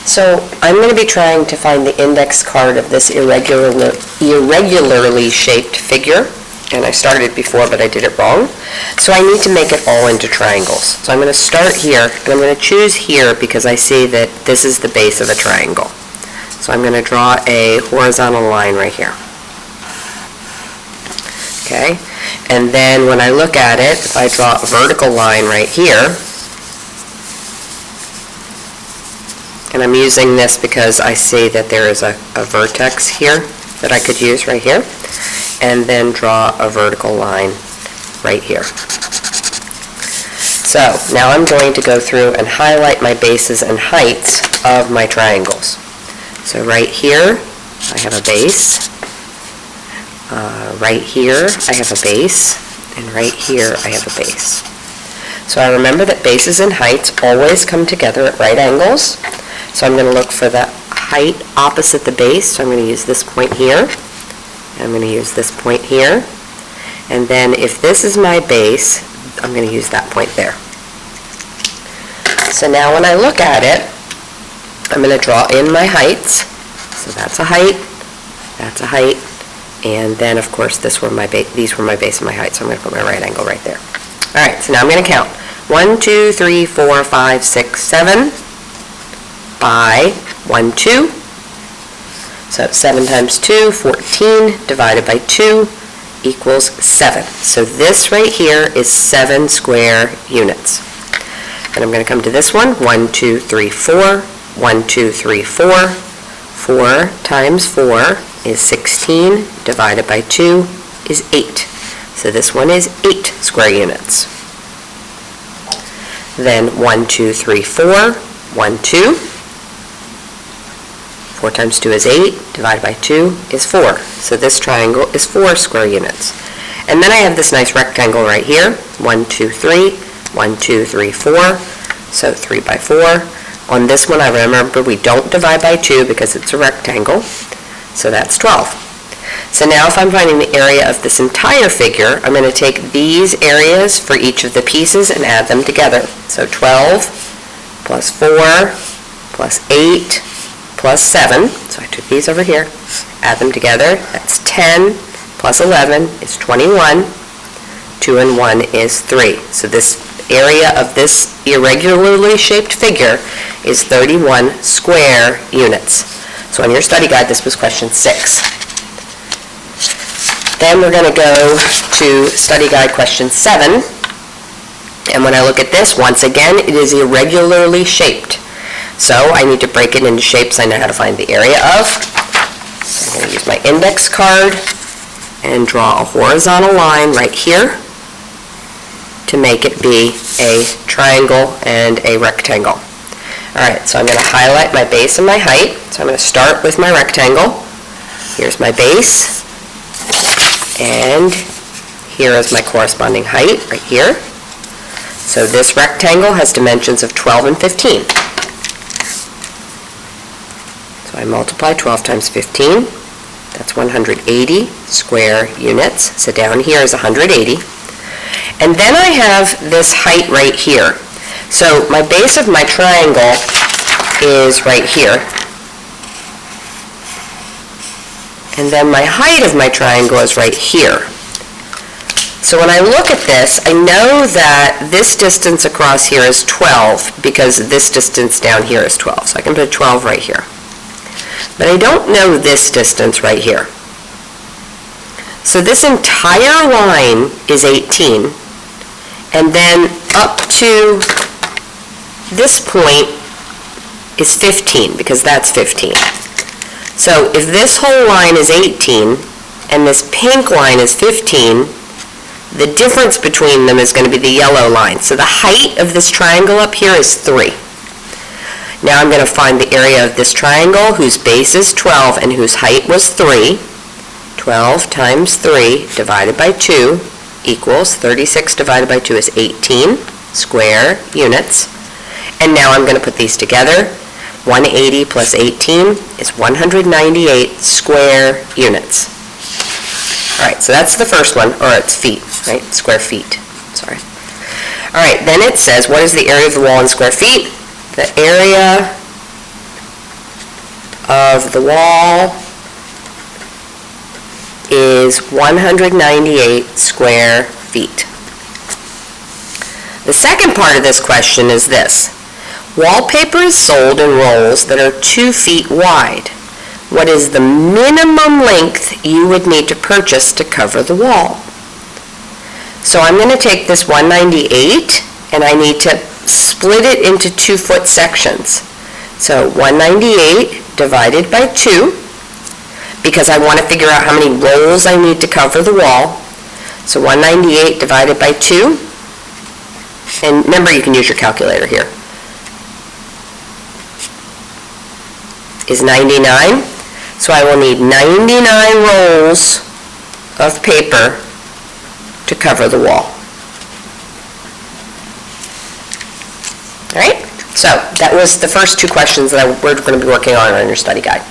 So I'm going to be trying to find the index card of this irregularly shaped figure. And I started before, but I did it wrong. So I need to make it all into triangles. So I'm going to start here, and I'm going to choose here because I see that this is the base of a triangle. So I'm going to draw a horizontal line right here. Okay, and then when I look at it, if I draw a vertical line right here, and I'm using this because I see that there is a vertex here that I could use right here, and then draw a vertical line right here. So now I'm going to go through and highlight my bases and heights of my triangles. So right here, I have a base. Right here, I have a base. And right here, I have a base. So I remember that bases and heights always come together at right angles. So I'm going to look for the height opposite the base. So I'm going to use this point here. I'm going to use this point here. And then if this is my base, I'm going to use that point there. So now when I look at it, I'm going to draw in my heights. So that's a height, and then of course these were my base and my height, so I'm going to put my right angle right there. All right, so now I'm going to count. 1, 2, 3, 4, 5, 6, 7 by 1, 2. So 7 times 2, 14, divided by 2 equals 7. So this right here is 7 square units. And I'm going to come to this one. 1, 2, 3, 4. 1, 2, 3, 4. 4 times 4 is 16, divided by 2 is 8. So this one is 8 square units. Then 1, 2, 3, 4. 1, 2. 4 times 2 is 8, divided by 2 is 4. So this triangle is 4 square units. And then I have this nice rectangle right here. 1, 2, 3. 1, 2, 3, 4. So 3 by 4. On this one, I remember we don't divide by 2 because it's a rectangle. So that's 12. So now if I'm finding the area of this entire figure, I'm going to take these areas for each of the pieces and add them together. So 12 plus 4 plus 8 plus 7. So I took these over here, add them together. That's 10 plus 11 is 21. 2 and 1 is 3. So this area of this irregularly shaped figure is 31 square units. So on your study guide, this was question 6. Then we're going to go to study guide question 7. And when I look at this, once again, it is irregularly shaped. So I need to break it into shapes I know how to find the area of. So I'm going to use my index card and draw a horizontal line right here to make it be a triangle and a rectangle. Alright, so I'm going to highlight my base and my height. So I'm going to start with my rectangle. Here's my base. And here is my corresponding height right here. So this rectangle has dimensions of 12 and 15. So I multiply 12 times 15. That's 180 square units. So down here is 180. And then I have this height right here. So my base of my triangle is right here. And then my height of my triangle is right here. So when I look at this, I know that this distance across here is 12 because this distance down here is 12. So I can put 12 right here. But I don't know this distance right here. So this entire line is 18. And then up to this point is 15 because that's 15. So if this whole line is 18 and this pink line is 15, the difference between them is going to be the yellow line. So the height of this triangle up here is 3. Now I'm going to find the area of this triangle whose base is 12 and whose height was 3. 12 times 3 divided by 2 equals 36 divided by 2 is 18 square units. And now I'm going to put these together. 180 plus 18 is 198 square units. All right, so that's the first one, or it's feet, right? Square feet, sorry. All right, then it says, what is the area of the wall in square feet? The area of the wall is 198 square feet. The second part of this question is this. Wallpaper is sold in rolls that are 2 feet wide. What is the minimum length you would need to purchase to cover the wall? So I'm going to take this 198 and I need to split it into 2-foot sections. So 198 divided by 2, because I want to figure out how many rolls I need to cover the wall. So 198 divided by 2, and remember you can use your calculator here, is 99. So I will need 99 rolls of paper to cover the wall. All right, so that was the first 2 questions that we're going to be working on your study guide.